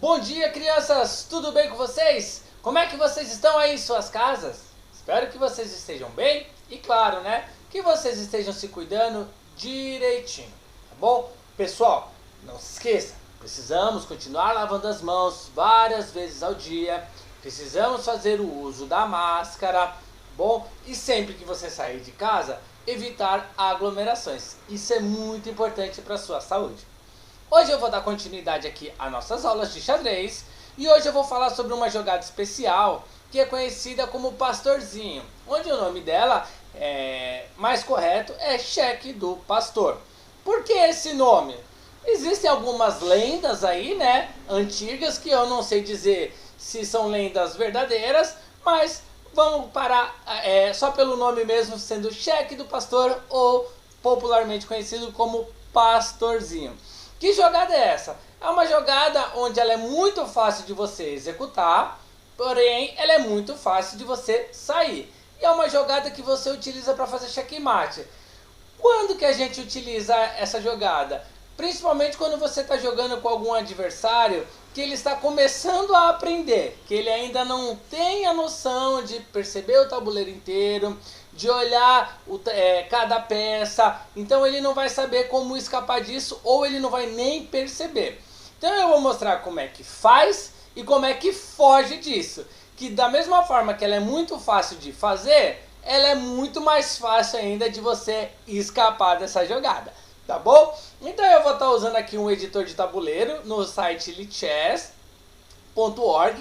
Bom dia, crianças! Tudo bem com vocês? Como é que vocês estão aí em suas casas? Espero que vocês estejam bem e, claro, né, que vocês estejam se cuidando direitinho, tá bom? Pessoal, não se esqueça, precisamos continuar lavando as mãos várias vezes ao dia, precisamos fazer o uso da máscara, tá bom? E sempre que você sair de casa, evitar aglomerações. Isso é muito importante para a sua saúde. Hoje eu vou dar continuidade aqui às nossas aulas de xadrez e hoje eu vou falar sobre uma jogada especial que é conhecida como pastorzinho, onde o nome dela mais correto é cheque do pastor. Por que esse nome? Existem algumas lendas aí, né, antigas, que eu não sei dizer se são lendas verdadeiras, mas vamos parar só pelo nome mesmo, sendo cheque do pastor ou popularmente conhecido como pastorzinho. Que jogada é essa? É uma jogada onde ela é muito fácil de você executar, porém ela é muito fácil de você sair. E é uma jogada que você utiliza para fazer checkmate. Quando que a gente utiliza essa jogada? Principalmente quando você está jogando com algum adversário que ele está começando a aprender, que ele ainda não tem a noção de perceber o tabuleiro inteiro, de olhar cada peça, então ele não vai saber como escapar disso ou ele não vai nem perceber. Então eu vou mostrar como é que faz e como é que foge disso, que da mesma forma que ela é muito fácil de fazer, ela é muito mais fácil ainda de você escapar dessa jogada. Tá bom? Então eu vou estar usando aqui um editor de tabuleiro no site lichess.org,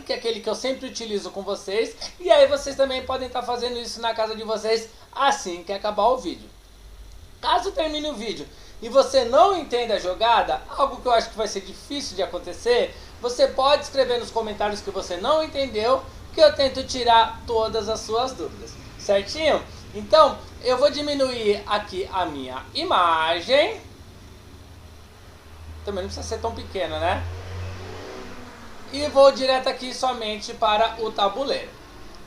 que é aquele que eu sempre utilizo com vocês. E aí vocês também podem estar fazendo isso na casa de vocês assim que acabar o vídeo. Caso termine o vídeo e você não entenda a jogada, algo que eu acho que vai ser difícil de acontecer, você pode escrever nos comentários que você não entendeu, que eu tento tirar todas as suas dúvidas. Certinho? Então, eu vou diminuir aqui a minha imagem. Também não precisa ser tão pequena, né? E vou direto aqui somente para o tabuleiro.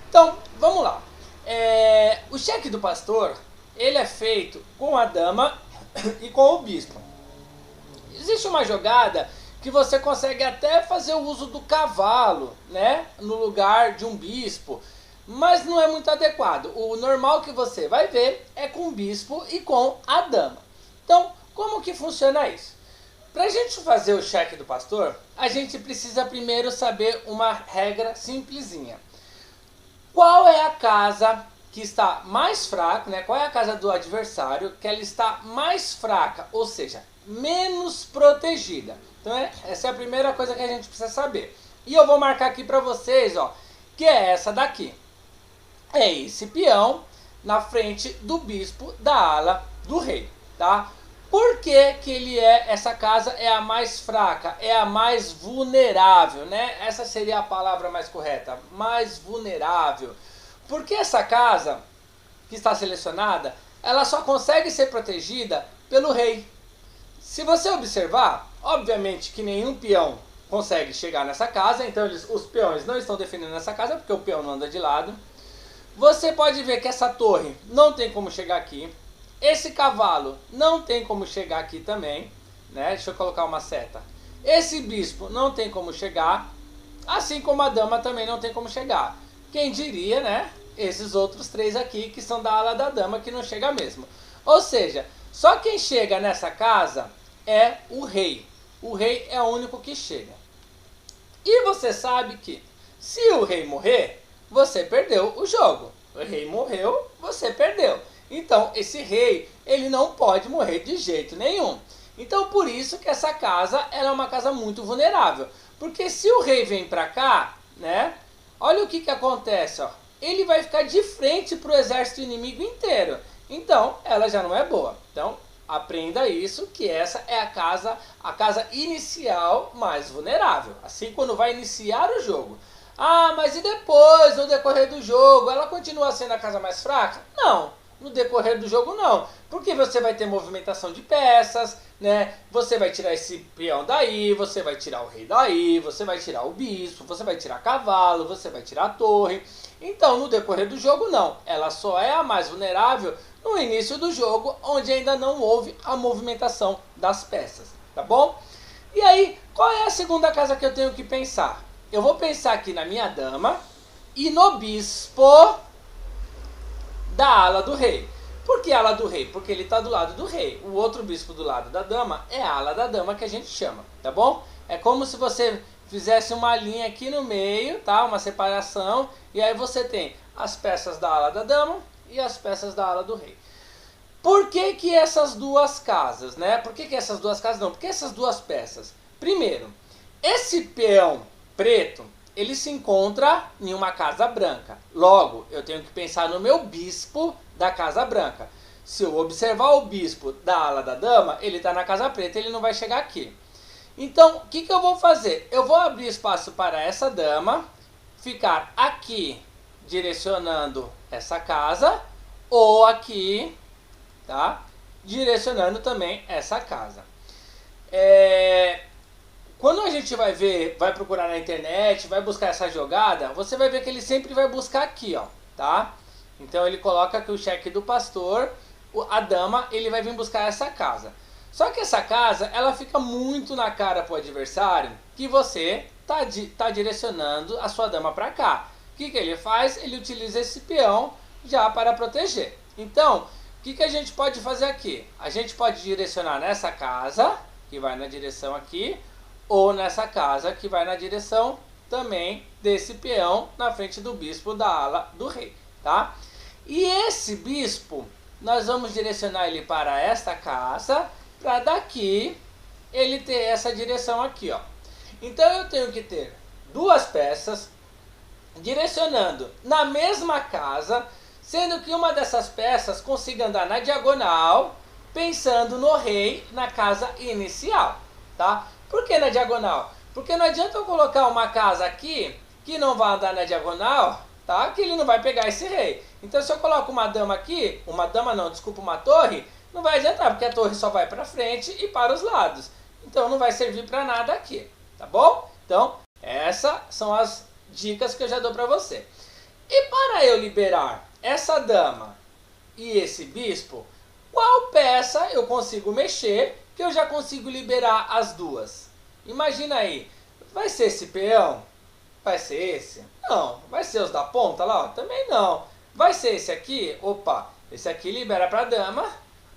Então, vamos lá. O cheque do pastor, ele é feito com a dama e com o bispo. Existe uma jogada que você consegue até fazer o uso do cavalo, né? No lugar de um bispo. Mas não é muito adequado. O normal que você vai ver é com o bispo e com a dama. Então, como que funciona isso? Para a gente fazer o cheque do pastor, a gente precisa primeiro saber uma regra simplesinha. Qual é a casa que está mais fraca, né? Qual é a casa do adversário que ela está mais fraca, ou seja, menos protegida? Então, essa é a primeira coisa que a gente precisa saber. E eu vou marcar aqui para vocês, ó, que é essa daqui. É esse peão na frente do bispo da ala do rei, tá? Por que que essa casa é a mais fraca, é a mais vulnerável, né? Essa seria a palavra mais correta, mais vulnerável. Porque essa casa que está selecionada, ela só consegue ser protegida pelo rei. Se você observar, obviamente que nenhum peão consegue chegar nessa casa, então os peões não estão defendendo essa casa, porque o peão não anda de lado. Você pode ver que essa torre não tem como chegar aqui. Esse cavalo não tem como chegar aqui também, né? Deixa eu colocar uma seta. Esse bispo não tem como chegar, assim como a dama também não tem como chegar. Quem diria, né? Esses outros três aqui que são da ala da dama que não chega mesmo. Ou seja, só quem chega nessa casa é o rei. O rei é o único que chega. E você sabe que se o rei morrer, você perdeu o jogo. O rei morreu, você perdeu. Então, esse rei, ele não pode morrer de jeito nenhum. Então, por isso que essa casa, ela é uma casa muito vulnerável. Porque se o rei vem pra cá, né? Olha o que acontece, ó. Ele vai ficar de frente pro exército inimigo inteiro. Então, ela já não é boa. Então, aprenda isso, que essa é a casa inicial mais vulnerável. Assim, quando vai iniciar o jogo. Ah, mas e depois, no decorrer do jogo, ela continua sendo a casa mais fraca? Não, no decorrer do jogo não. Porque você vai ter movimentação de peças, né? Você vai tirar esse peão daí, você vai tirar o rei daí, você vai tirar o bispo, você vai tirar cavalo, você vai tirar a torre. Então, no decorrer do jogo não. Ela só é a mais vulnerável no início do jogo, onde ainda não houve a movimentação das peças, tá bom? E aí, qual é a segunda casa que eu tenho que pensar? Eu vou pensar aqui na minha dama e no bispo da ala do rei. Por que ala do rei? Porque ele está do lado do rei. O outro bispo do lado da dama é a ala da dama que a gente chama, tá bom? É como se você fizesse uma linha aqui no meio, tá? Uma separação, e aí você tem as peças da ala da dama e as peças da ala do rei. Por que que essas duas casas, né? Por que que essas duas casas não? Porque essas duas peças. Primeiro, esse peão preto, ele se encontra em uma casa branca. Logo, eu tenho que pensar no meu bispo da casa branca. Se eu observar o bispo da ala da dama, ele está na casa preta, ele não vai chegar aqui. Então, o que que eu vou fazer? Eu vou abrir espaço para essa dama ficar aqui, direcionando essa casa, ou aqui, tá? Direcionando também essa casa. Quando a gente vai ver, vai procurar na internet, vai buscar essa jogada, você vai ver que ele sempre vai buscar aqui, ó, tá? Então ele coloca aqui o cheque do pastor, a dama, ele vai vir buscar essa casa. Só que essa casa, ela fica muito na cara pro adversário que você tá direcionando a sua dama para cá. O que que ele faz? Ele utiliza esse peão já para proteger. Então, o que que a gente pode fazer aqui? A gente pode direcionar nessa casa, que vai na direção aqui, ou nessa casa, que vai na direção também desse peão na frente do bispo da ala do rei, tá? E esse bispo, nós vamos direcionar ele para esta casa, para daqui ele ter essa direção aqui, ó. Então eu tenho que ter duas peças direcionando na mesma casa, sendo que uma dessas peças consiga andar na diagonal, pensando no rei na casa inicial, tá? Por que na diagonal? Porque não adianta eu colocar uma casa aqui que não vai andar na diagonal, tá? Que ele não vai pegar esse rei. Então se eu coloco uma dama aqui, uma torre, não vai adiantar, porque a torre só vai para frente e para os lados. Então não vai servir para nada aqui, tá bom? Então essas são as dicas que eu já dou para você. E para eu liberar essa dama e esse bispo, qual peça eu consigo mexer que eu já consigo liberar as duas? Imagina aí, vai ser esse peão? Vai ser esse? Não. Vai ser os da ponta lá? Ó, também não. Vai ser esse aqui? Opa, esse aqui libera para a dama,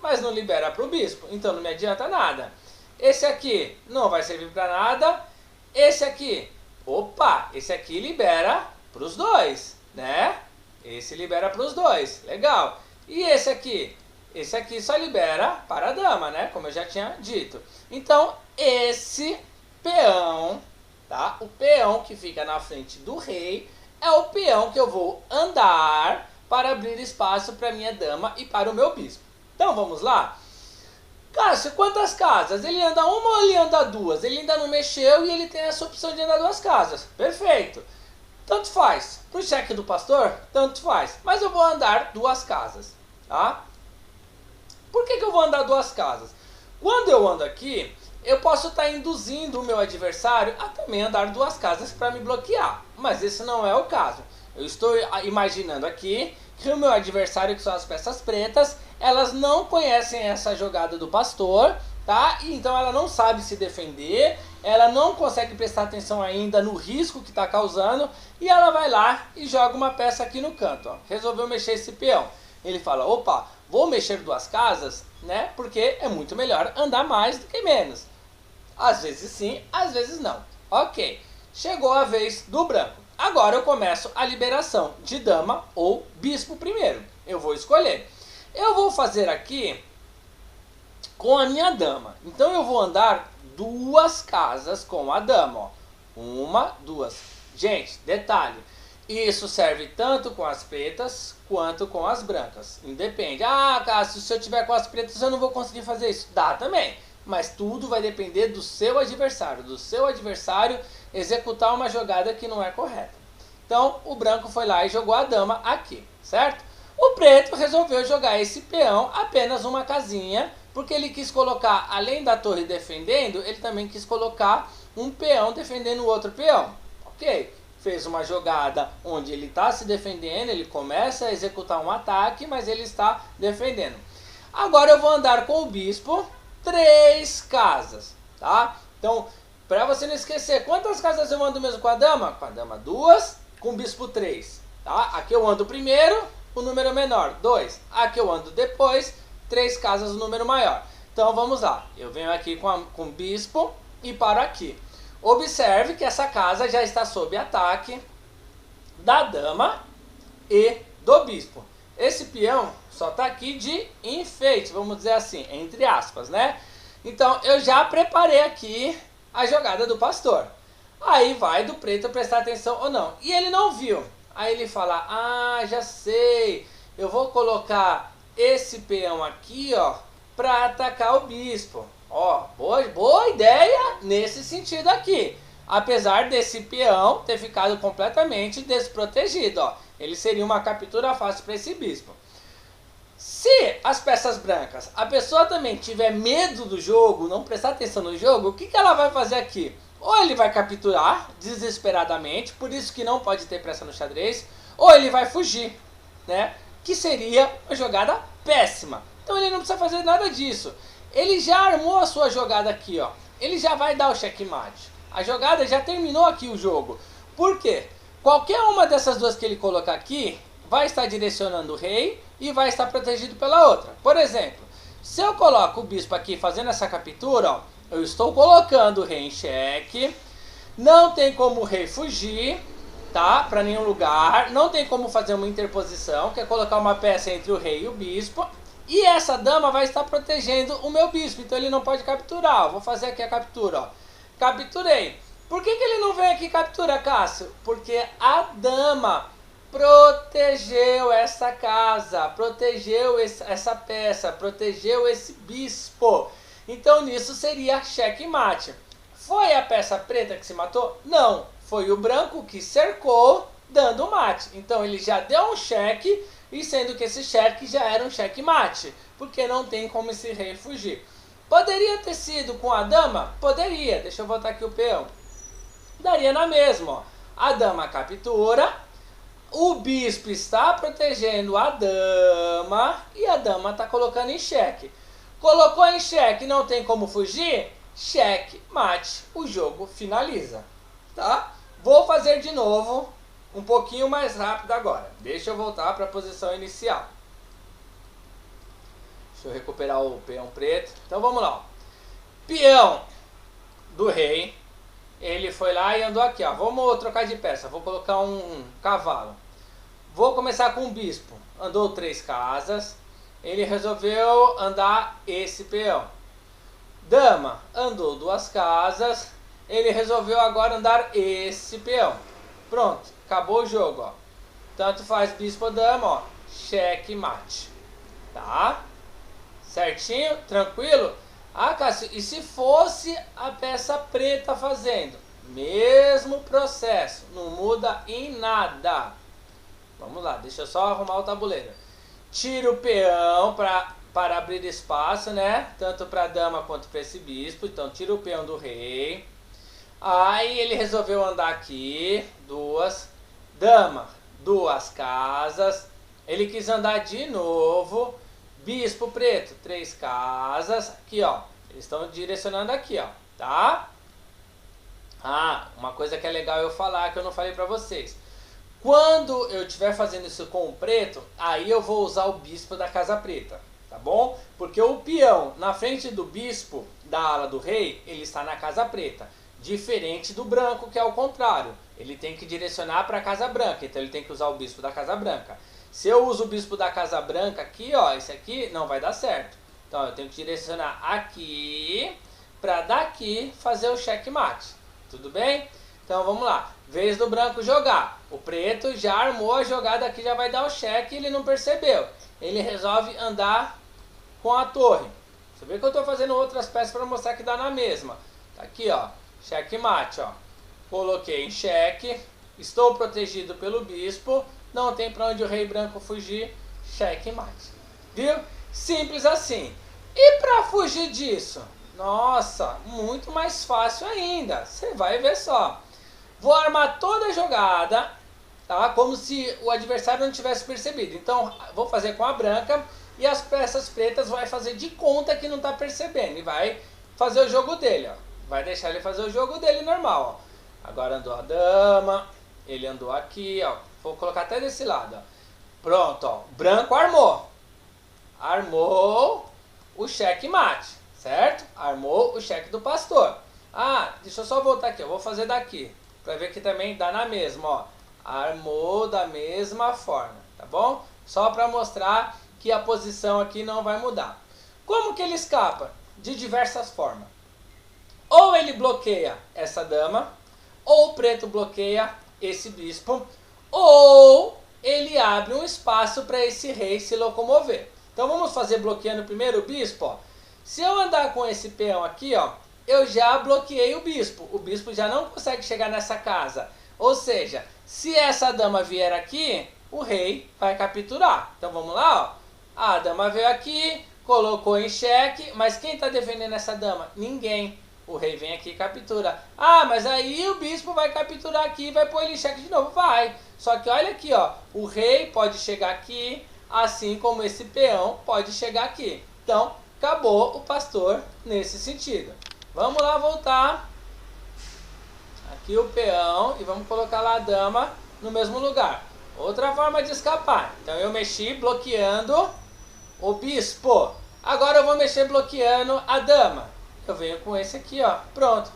mas não libera para o bispo, então não me adianta nada. Esse aqui não vai servir para nada. Esse aqui, opa, esse aqui libera para os dois, né? Esse libera para os dois, legal. E esse aqui? Esse aqui só libera para a dama, né? Como eu já tinha dito. Então, esse peão, tá? O peão que fica na frente do rei é o peão que eu vou andar para abrir espaço para minha dama e para o meu bispo. Então, vamos lá? Cássio, quantas casas? Ele anda uma ou ele anda duas? Ele ainda não mexeu e ele tem essa opção de andar duas casas. Perfeito. Tanto faz. Pro cheque do pastor, tanto faz. Mas eu vou andar duas casas, tá? Por que que eu vou andar duas casas? Quando eu ando aqui, eu posso estar induzindo o meu adversário a também andar duas casas para me bloquear. Mas esse não é o caso. Eu estou imaginando aqui que o meu adversário, que são as peças pretas, elas não conhecem essa jogada do pastor, tá? E então ela não sabe se defender, ela não consegue prestar atenção ainda no risco que está causando, e ela vai lá e joga uma peça aqui no canto, ó. Resolveu mexer esse peão. Ele fala, opa, vou mexer duas casas, né? Porque é muito melhor andar mais do que menos. Às vezes sim, às vezes não. Ok, chegou a vez do branco. Agora eu começo a liberação de dama ou bispo primeiro. Eu vou escolher. Eu vou fazer aqui com a minha dama. Então eu vou andar duas casas com a dama, ó. Uma, duas. Gente, detalhe. Isso serve tanto com as pretas quanto com as brancas. Independe. Ah, Cássio, se eu tiver com as pretas eu não vou conseguir fazer isso. Dá também. Mas tudo vai depender do seu adversário. Do seu adversário executar uma jogada que não é correta. Então, o branco foi lá e jogou a dama aqui, certo? O preto resolveu jogar esse peão apenas uma casinha, porque ele quis colocar, além da torre defendendo, ele também quis colocar um peão defendendo o outro peão. Ok, fez uma jogada onde ele está se defendendo, ele começa a executar um ataque, mas ele está defendendo. Agora eu vou andar com o bispo 3 casas, tá? Então, para você não esquecer, quantas casas eu ando mesmo com a dama? Com a dama 2, com o bispo 3. Tá? Aqui eu ando primeiro, o número menor, 2. Aqui eu ando depois, 3 casas, o número maior. Então vamos lá, eu venho aqui com o bispo e paro aqui. Observe que essa casa já está sob ataque da dama e do bispo. Esse peão só está aqui de enfeite, vamos dizer assim, entre aspas, né? Então eu já preparei aqui a jogada do pastor. Aí vai do preto prestar atenção ou não. E ele não viu. Aí ele fala, ah, já sei, eu vou colocar esse peão aqui, ó, para atacar o bispo. Ó, boa ideia nesse sentido aqui. Apesar desse peão ter ficado completamente desprotegido, ó. Ele seria uma captura fácil para esse bispo. Se as peças brancas, a pessoa também tiver medo do jogo, não prestar atenção no jogo, o que ela vai fazer aqui? Ou ele vai capturar desesperadamente, por isso que não pode ter pressa no xadrez, ou ele vai fugir, né? Que seria uma jogada péssima. Então ele não precisa fazer nada disso. Ele já armou a sua jogada aqui, ó. Ele já vai dar o checkmate. A jogada já terminou aqui o jogo. Por quê? Qualquer uma dessas duas que ele colocar aqui vai estar direcionando o rei e vai estar protegido pela outra. Por exemplo, se eu coloco o bispo aqui fazendo essa captura, ó, eu estou colocando o rei em xeque. Não tem como o rei fugir, tá? Para nenhum lugar. Não tem como fazer uma interposição, que é colocar uma peça entre o rei e o bispo. E essa dama vai estar protegendo o meu bispo, então ele não pode capturar. Eu vou fazer aqui a captura, ó. Capturei. Por que ele não vem aqui capturar, Cássio? Porque a dama protegeu essa casa, protegeu essa peça, protegeu esse bispo. Então nisso seria checkmate. Foi a peça preta que se matou? Não. Foi o branco que cercou, dando mate. Então ele já deu um cheque, e sendo que esse cheque já era um checkmate, porque não tem como esse rei fugir. Poderia ter sido com a dama? Poderia. Deixa eu botar aqui o peão. Daria na mesma, ó. A dama captura, o bispo está protegendo a dama e a dama está colocando em xeque. Colocou em xeque, não tem como fugir? Cheque, mate, o jogo finaliza, tá? Vou fazer de novo, um pouquinho mais rápido agora. Deixa eu voltar para a posição inicial. Deixa eu recuperar o peão preto. Então vamos lá, ó. Peão do rei. Ele foi lá e andou aqui, ó. Vamos trocar de peça. Vou colocar um cavalo. Vou começar com o bispo. Andou 3 casas. Ele resolveu andar esse peão. Dama andou 2 casas. Ele resolveu agora andar esse peão. Pronto, acabou o jogo, ó. Tanto faz bispo ou dama, ó. Cheque mate. Tá? Certinho? Tranquilo? Ah, Cássio, e se fosse a peça preta fazendo? Mesmo processo, não muda em nada. Vamos lá, deixa eu só arrumar o tabuleiro. Tira o peão para abrir espaço, né? Tanto para a dama quanto para esse bispo. Então tira o peão do rei. Aí ele resolveu andar aqui, 2. Dama, 2 casas. Ele quis andar de novo. Bispo preto, 3 casas. Aqui, ó. Eles estão direcionando aqui, ó. Tá? Ah, uma coisa que é legal eu falar, que eu não falei pra vocês. Quando eu estiver fazendo isso com o preto, aí eu vou usar o bispo da casa preta. Tá bom? Porque o peão na frente do bispo, da ala do rei, ele está na casa preta. Diferente do branco, que é o contrário. Ele tem que direcionar para a casa branca. Então ele tem que usar o bispo da casa branca. Se eu uso o bispo da casa branca aqui, ó, esse aqui não vai dar certo. Então eu tenho que direcionar aqui para daqui fazer o checkmate. Tudo bem? Então vamos lá. Vez do branco jogar. O preto já armou a jogada aqui, já vai dar o cheque e ele não percebeu. Ele resolve andar com a torre. Você vê que eu estou fazendo outras peças para mostrar que dá na mesma. Tá aqui, ó. Checkmate, ó. Coloquei em xeque. Estou protegido pelo bispo. Não tem para onde o rei branco fugir. Checkmate. Viu? Simples assim. E para fugir disso? Nossa, muito mais fácil ainda. Você vai ver só. Vou armar toda a jogada, tá? Como se o adversário não tivesse percebido. Então, vou fazer com a branca e as peças pretas vai fazer de conta que não está percebendo. E vai fazer o jogo dele, ó. vai deixar ele fazer o jogo dele normal, ó. Agora andou a dama, ele andou aqui, ó. Vou colocar até desse lado, ó. Pronto, ó. Branco armou. Armou o checkmate, certo? Armou o cheque do pastor. Ah, deixa eu só voltar aqui, eu vou fazer daqui, para ver que também dá na mesma, ó. Armou da mesma forma, tá bom? Só para mostrar que a posição aqui não vai mudar. Como que ele escapa? De diversas formas. Ou ele bloqueia essa dama, ou o preto bloqueia esse bispo, ou ele abre um espaço para esse rei se locomover. Então vamos fazer bloqueando primeiro o bispo, ó. Se eu andar com esse peão aqui, ó, eu já bloqueei o bispo. O bispo já não consegue chegar nessa casa. Ou seja, se essa dama vier aqui, o rei vai capturar. Então vamos lá, ó. A dama veio aqui, colocou em xeque, mas quem está defendendo essa dama? Ninguém. O rei vem aqui e captura. Ah, mas aí o bispo vai capturar aqui e vai pôr ele em xeque de novo. Vai. Só que olha aqui, ó. O rei pode chegar aqui, assim como esse peão pode chegar aqui. Então, acabou o pastor nesse sentido. Vamos lá voltar. Aqui o peão e vamos colocar lá a dama no mesmo lugar. Outra forma de escapar. Então eu mexi bloqueando o bispo. Agora eu vou mexer bloqueando a dama. Eu venho com esse aqui, ó. Pronto.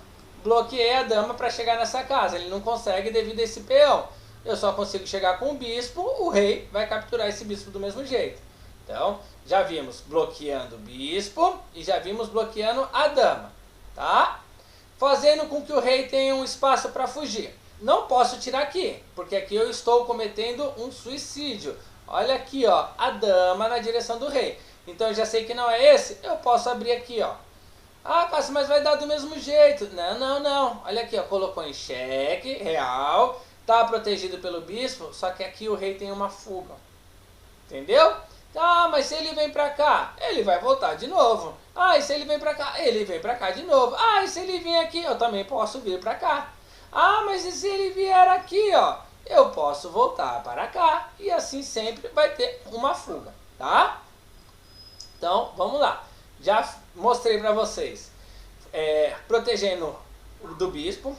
Bloqueei a dama para chegar nessa casa. Ele não consegue devido a esse peão. Eu só consigo chegar com o bispo. O rei vai capturar esse bispo do mesmo jeito. Então, já vimos bloqueando o bispo e já vimos bloqueando a dama. Tá? Fazendo com que o rei tenha um espaço para fugir. Não posso tirar aqui, porque aqui eu estou cometendo um suicídio. Olha aqui, ó, a dama na direção do rei. Então eu já sei que não é esse, eu posso abrir aqui, ó. Ah, Cássio, mas vai dar do mesmo jeito. Não, não, não. Olha aqui, ó, colocou em xeque, real, tá protegido pelo bispo, só que aqui o rei tem uma fuga. Entendeu? Ah, mas se ele vem pra cá, ele vai voltar de novo. Ah, e se ele vem pra cá, ele vem pra cá de novo. Ah, e se ele vir aqui, eu também posso vir pra cá. Ah, mas e se ele vier aqui, ó, eu posso voltar para cá. E assim sempre vai ter uma fuga, tá? Então, vamos lá. Já mostrei pra vocês. Protegendo do bispo,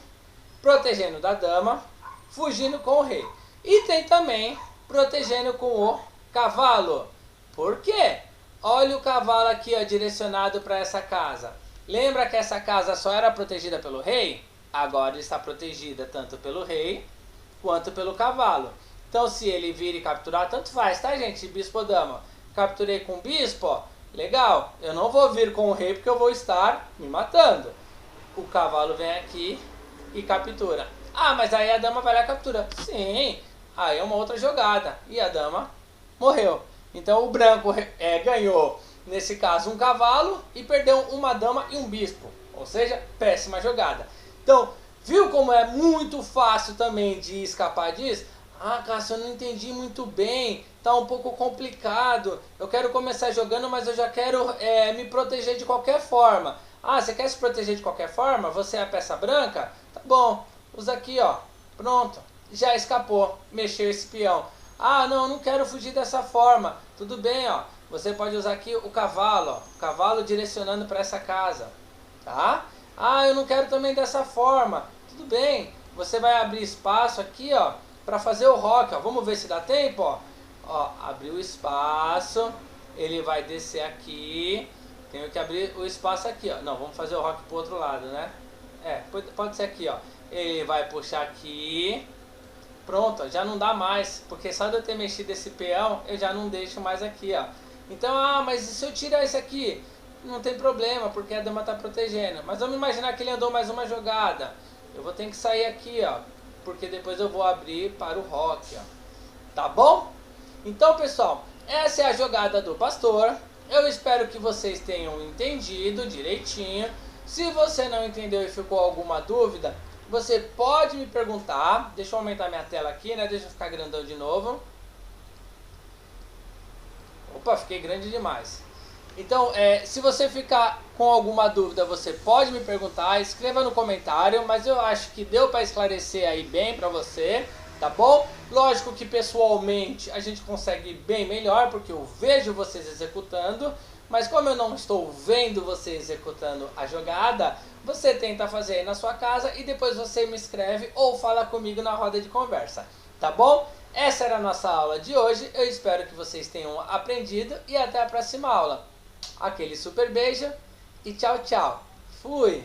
protegendo da dama, fugindo com o rei. E tem também protegendo com o cavalo. Por quê? Olha o cavalo aqui, ó, direcionado para essa casa. Lembra que essa casa só era protegida pelo rei? Agora está protegida tanto pelo rei quanto pelo cavalo. Então se ele vir e capturar, tanto faz, tá, gente? Bispo ou dama. Capturei com o bispo, ó, legal. Eu não vou vir com o rei porque eu vou estar me matando. O cavalo vem aqui e captura. Ah, mas aí a dama vai lá e captura. Sim, aí é uma outra jogada. E a dama morreu. Então o branco ganhou, nesse caso, um cavalo e perdeu uma dama e um bispo. Ou seja, péssima jogada. Então, viu como é muito fácil também de escapar disso? Ah, Cássio, eu não entendi muito bem, tá um pouco complicado. Eu quero começar jogando, mas eu já quero me proteger de qualquer forma. Ah, você quer se proteger de qualquer forma? Você é a peça branca? Tá bom, usa aqui, ó. Pronto, já escapou, mexeu esse peão. Ah, não, eu não quero fugir dessa forma. Tudo bem, ó. Você pode usar aqui o cavalo, ó. O cavalo direcionando para essa casa, tá? Ah, eu não quero também dessa forma. Tudo bem, você vai abrir espaço aqui, ó, para fazer o rock, ó. Vamos ver se dá tempo, ó. Ó, abriu o espaço, ele vai descer aqui. Tenho que abrir o espaço aqui, ó. Não, vamos fazer o rock pro outro lado, né? Pode ser aqui, ó. Ele vai puxar aqui. Pronto, ó, já não dá mais, porque só de eu ter mexido esse peão, eu já não deixo mais aqui, ó. Então, ah, mas e se eu tirar esse aqui? Não tem problema, porque a dama tá protegendo. Mas vamos imaginar que ele andou mais uma jogada. Eu vou ter que sair aqui, ó, porque depois eu vou abrir para o rock, ó. Tá bom? Então, pessoal, essa é a jogada do pastor. Eu espero que vocês tenham entendido direitinho. Se você não entendeu e ficou alguma dúvida, você pode me perguntar. Deixa eu aumentar minha tela aqui, né? Deixa eu ficar grandão de novo. Opa, fiquei grande demais. Então, se você ficar com alguma dúvida, você pode me perguntar. Escreva no comentário, mas eu acho que deu para esclarecer aí bem para você, tá bom? Lógico que pessoalmente a gente consegue bem melhor, porque eu vejo vocês executando. Mas como eu não estou vendo você executando a jogada, você tenta fazer aí na sua casa e depois você me escreve ou fala comigo na roda de conversa, tá bom? Essa era a nossa aula de hoje, eu espero que vocês tenham aprendido e até a próxima aula. Aquele super beijo e tchau, tchau. Fui!